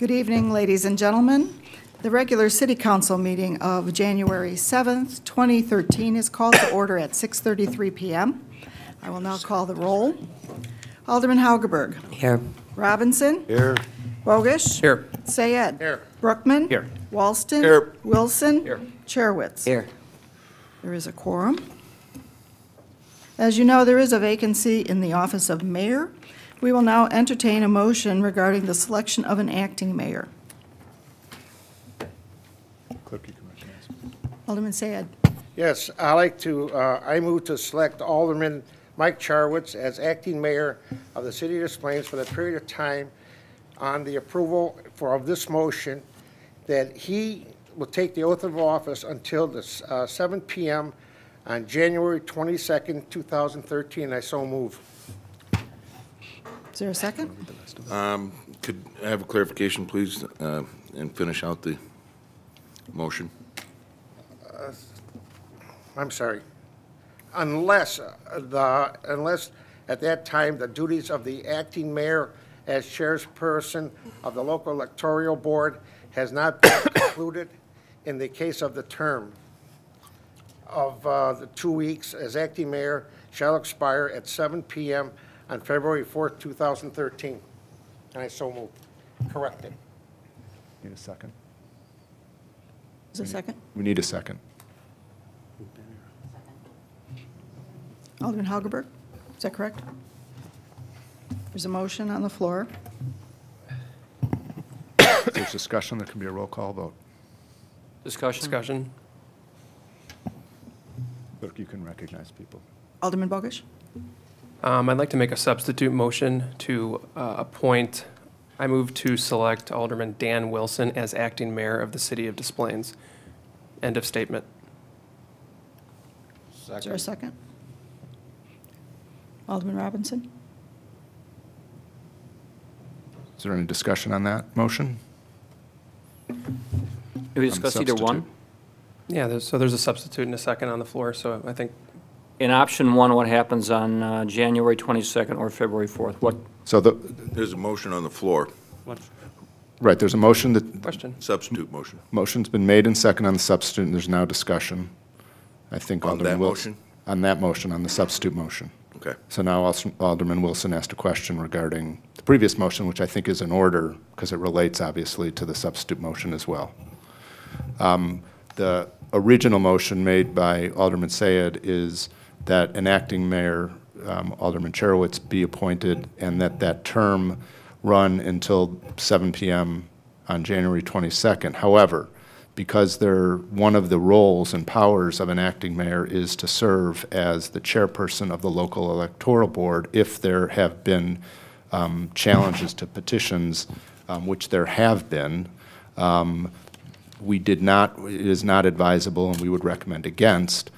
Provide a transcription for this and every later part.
Good evening, ladies and gentlemen. The regular City Council meeting of January 7th, 2013 is called to order at 6:33 p.m. I will now call the roll. Alderman Haugeberg. Here. Robinson. Here. Bogish. Here. Sayed. Here. Brookman. Here. Walston. Here. Wilson. Here. Charewicz. Here. There is a quorum. As you know, there is a vacancy in the office of mayor. We will now entertain a motion regarding the selection of an acting mayor. Clerk, you can recognize. Alderman Sayed. Yes, I move to select Alderman Mike Charewicz as acting mayor of the City of Des Plaines for the period of time on the approval of this motion, that he will take the oath of office until the 7 p.m. on January 22nd, 2013. I so move. Is there a second? Could I have a clarification, please, and finish out the motion? I'm sorry. Unless at that time the duties of the acting mayor as chairperson of the local electoral board has not been concluded in the case of the term of the 2 weeks as acting mayor shall expire at 7 p.m. on February 4th, 2013. And I so move. Corrected. Need a second? Is there a second? We need a second. Alderman Haugeberg, is that correct? There's a motion on the floor. If there's discussion, there can be a roll call vote. Discussion. Clerk, you can recognize people. Alderman Bogish. I'd like to make a substitute motion to appoint, I move to select Alderman Dan Wilson as acting mayor of the City of Des Plaines. End of statement. Is there a second? Alderman Robinson. Is there any discussion on that motion? Do we discuss either one? Yeah, there's a substitute and a second on the floor, so I think. In option one, what happens on January 22nd or February 4th? What? So There's a motion on the floor. right, there's a motion that Question. Substitute motion. motion's been made and second on the substitute, and there's now discussion. I think On Alderman that Wilson. On that motion, on the substitute motion. Okay. So now Alderman Wilson asked a question regarding the previous motion, which I think is in order because it relates obviously to the substitute motion as well. The original motion made by Alderman Sayed is that an acting mayor, Alderman Charewicz, be appointed and that term run until 7 p.m. on January 22nd. However, because one of the roles and powers of an acting mayor is to serve as the chairperson of the local electoral board if there have been challenges to petitions, which there have been, it is not advisable, and we would recommend against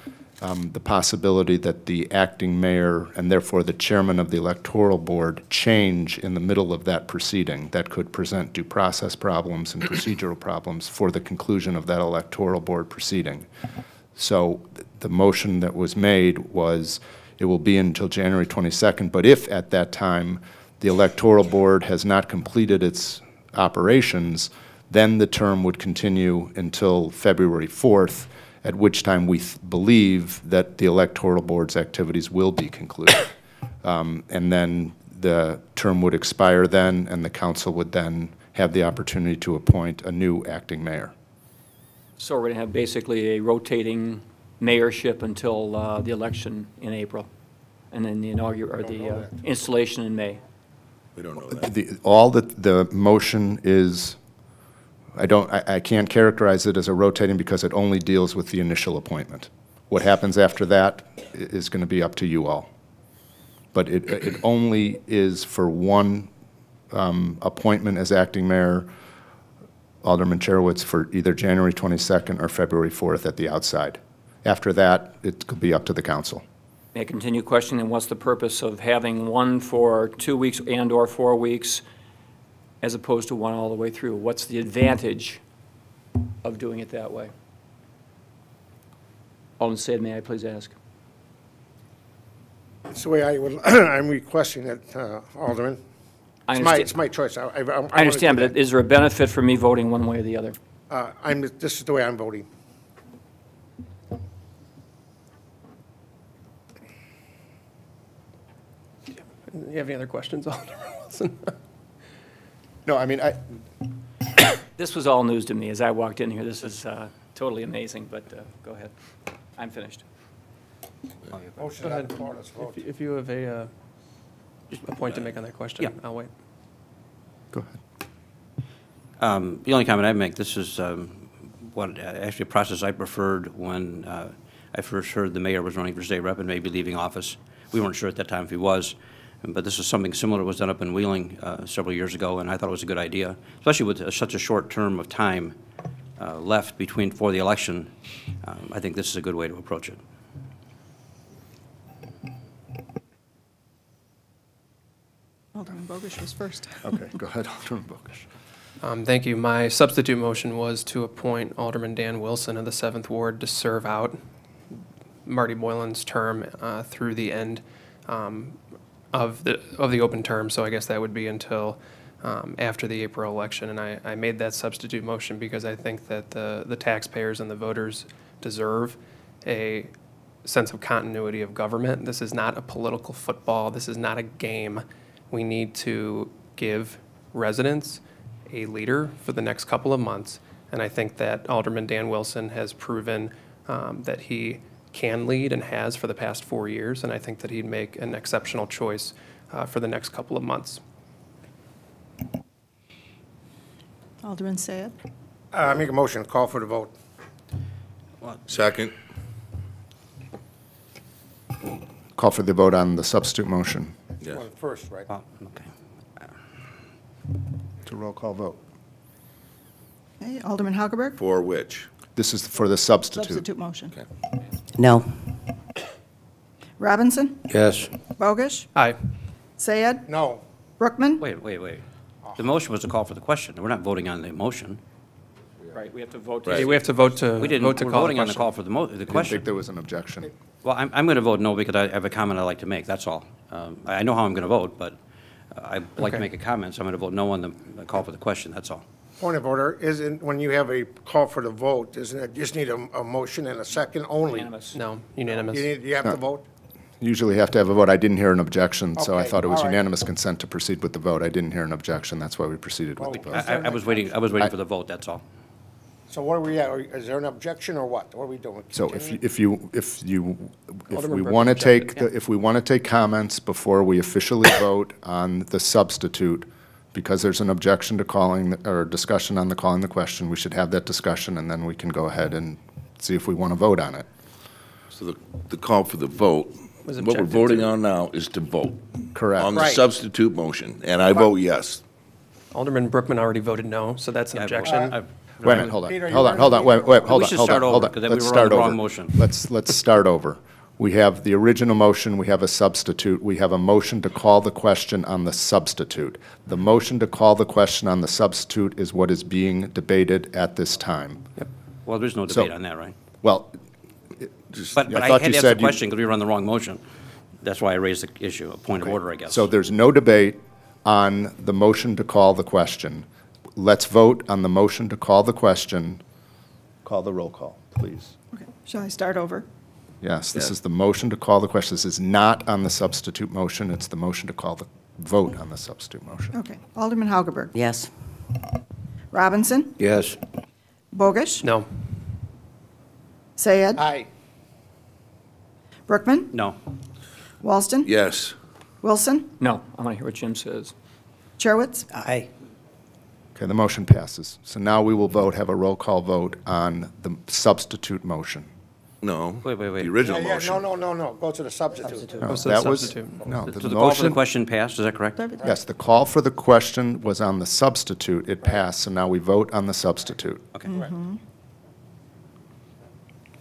the possibility that the acting mayor and therefore the chairman of the electoral board change in the middle of that proceeding. That could present due process problems and procedural problems for the conclusion of that electoral board proceeding. So the motion that was made was it will be until January 22nd, but if at that time the electoral board has not completed its operations, then the term would continue until February 4th, at which time we believe that the electoral board's activities will be concluded. And then the term would expire then, and the council would then have the opportunity to appoint a new acting mayor. So we're going to have basically a rotating mayorship until the election in April, and then the installation in May. We don't know that. All that the motion is, I can't characterize it as a rotating because it only deals with the initial appointment. What happens after that is going to be up to you all. But it only is for one appointment as acting mayor, Alderman Charewicz, for either January 22nd or February 4th at the outside. After that, it could be up to the council. May I continue questioning, and what's the purpose of having one for 2 weeks and or 4 weeks as opposed to one all the way through? What's the advantage of doing it that way? Alderman Sayed, may I please ask? That's the way I'm requesting it, Alderman. I It's understand, my choice. I I understand, but is there a benefit for me voting one way or the other? This is the way I'm voting. You have any other questions, Alderman Wilson? No, I mean, This was all news to me as I walked in here. This is totally amazing, but go ahead. I'm finished. Motion on the floor, let's vote. If you have a point to make on that question, Yeah. I'll wait. go ahead. The only comment I'd make, this is actually a process I preferred when I first heard the mayor was running for state rep and maybe leaving office. We weren't sure at that time if he was, but this is something similar that was done up in Wheeling several years ago, and I thought it was a good idea, especially with such a short term of time left for the election. I think this is a good way to approach it. Alderman Bogish was first. Okay, go ahead, Alderman Bogish. Thank you. My substitute motion was to appoint Alderman Dan Wilson of the 7th Ward to serve out Marty Boylan's term through the end of the open term. So I guess that would be until after the April election. And I made that substitute motion because I think that the taxpayers and the voters deserve a sense of continuity of government. This is not a political football. This is not a game. We need to give residents a leader for the next couple of months. And I think that Alderman Dan Wilson has proven that he can lead and has for the past 4 years. And I think that he'd make an exceptional choice for the next couple of months. Alderman Sayed. I make a motion, call for the vote. Second. Call for the vote on the substitute motion. Yes. Well, first, right? Oh, okay. It's a roll call vote. Okay, Alderman Hagelberg. For which? This is for the substitute. Substitute motion. Okay. No. Robinson. Yes. Bogish. Aye. Sayed. No. Brookman. Wait. The motion was to call for the question. We're not voting on the motion. Right, we have to vote. Right. We have to vote to We didn't, vote to we're call the voting on the question. call for the I didn't question. think there was an objection. Well, I'm going to vote no because I have a comment I'd like to make, that's all. I know how I'm going to vote, but I'd like to Okay. make a comment, so I'm going to vote no on the call for the question, that's all. Point of order, isn't, when you have a call for the vote, isn't it, just need a motion and a second only? Unanimous. No, unanimous. You have to vote? Usually have to have a vote. I didn't hear an objection, so I Okay, thought it was all right. unanimous consent to proceed with the vote. I didn't hear an objection. That's why we proceeded with the vote. I was waiting for the vote, that's all. So what are we at? Is there an objection or what? What are we doing? So if we Alderman want to Brooks take, objected, if we want to take comments before we officially vote on the substitute, because there's an objection to calling, or discussion on the calling the question, we should have that discussion, and then we can go ahead and see if we want to vote on it. So the call for the vote, Was what we're objected voting to. on now is to vote. Correct. On the Right. substitute motion, and I vote yes. Alderman Brookman already voted no, so that's an objection. Wait a minute, hold on, Peter, you hold on, ready? hold on, wait, hold We on, should hold on, start over, hold on. 'cause then we Let's were on start the wrong over. motion. Let's start over. We have the original motion, we have a substitute, we have a motion to call the question on the substitute. The motion to call the question on the substitute is what is being debated at this time. Yep. Well, there's no So- debate on that, right? Well, But I I thought had you to ask said the you- question because we were on the wrong motion. That's why I raised the issue, a point of order, I guess. so there's no debate on the motion to call the question. Let's vote on the motion to call the question. Call the roll call, please. Okay, shall I start over? Yes, this Yeah. is the motion to call the question. This is not on the substitute motion. It's the motion to call the vote on the substitute motion. Okay, Alderman Hagelberg. Yes. Robinson. Yes. Bogish. No. Sayed. Aye. Brookman. No. Walston. Yes. Wilson. No, I want to hear what Jim says. Charewicz. Aye. Okay, the motion passes. So now we will vote, have a roll call vote on the substitute motion. No. Wait. The original Yeah, motion. No, go to the substitute. No, Goes to the that was- substitute. No, So the the call for the motion, question passed, is that correct? yes, the call for the question was on the substitute. It passed, so now we vote on the substitute. Okay.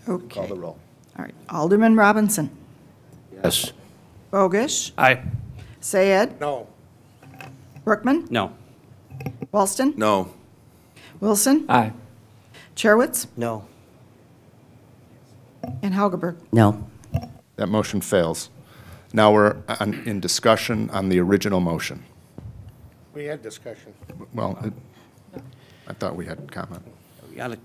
Call Okay. the roll. All right, Alderman Robinson. Yes. Bogish. Aye. Sayed. No. Brookman. No. Walston. No. Wilson. Aye. Charewicz. No. And Hagelberg. No. That motion fails. Now we're in discussion on the original motion. We had discussion. Well, I thought we had comment. Yeah, I'd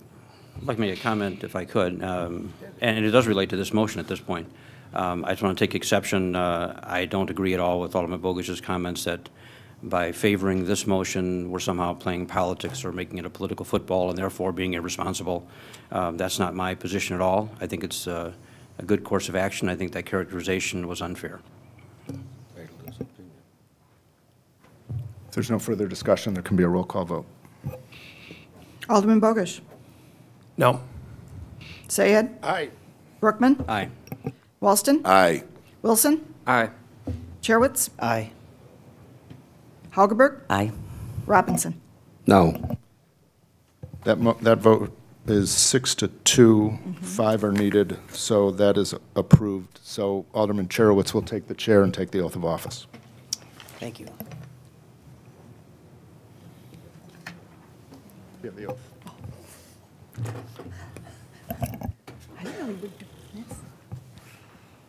like to make a comment if I could, and it does relate to this motion at this point. I just want to take exception. I don't agree at all with Alderman Bogus's comments that by favoring this motion, we're somehow playing politics or making it a political football and therefore being irresponsible. That's not my position at all. I think it's a good course of action. I think that characterization was unfair. If there's no further discussion, there can be a roll call vote. Alderman Bogusch. No. Sayed. Aye. Brookman. Aye. Walston. Aye. Wilson. Aye. Charewicz. Aye. Hagelberg. Aye. Robinson. No. That vote is 6-2, 5 are needed, so that is approved. So Alderman Charewicz will take the chair and take the oath of office. Thank you. You have the oath. I didn't know we would do this.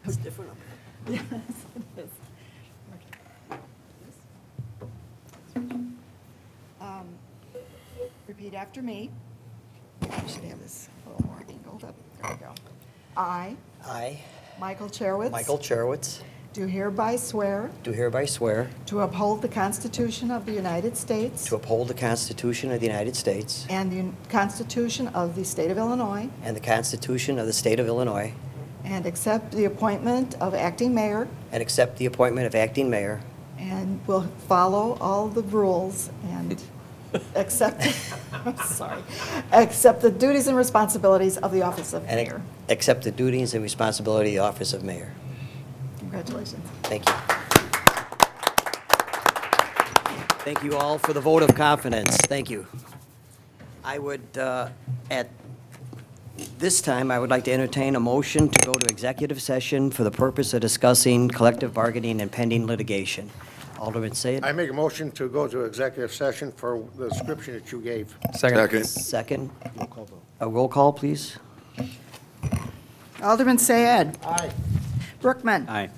It's different. Yes, it is. Repeat after me. I should have this a little more angled up. There we go. I, I, Michael Charewicz. Michael Charewicz, Do hereby swear do hereby swear to uphold the Constitution of the United States to uphold the Constitution of the United States and the Constitution of the State of Illinois, and the Constitution of the State of Illinois, and accept the appointment of acting mayor, and accept the appointment of acting mayor, and will follow all the rules and accept, I'm sorry, accept the duties and responsibilities of the office of and mayor. accept the duties and responsibility of the office of mayor. Congratulations. Thank you. Thank you all for the vote of confidence. Thank you. I would, at this time, I would like to entertain a motion to go to executive session for the purpose of discussing collective bargaining and pending litigation. Alderman Sayed? I make a motion to go to executive session for the description that you gave. Second. Second. A roll call, please. Alderman Sayed. Aye. Brookman. Aye.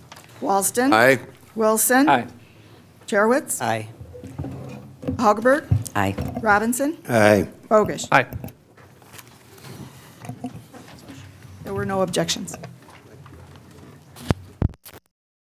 Walston. Aye. Wilson. Aye. Charewicz. Aye. Hagelberg. Aye. Robinson. Aye. Bogusch. Aye. There were no objections.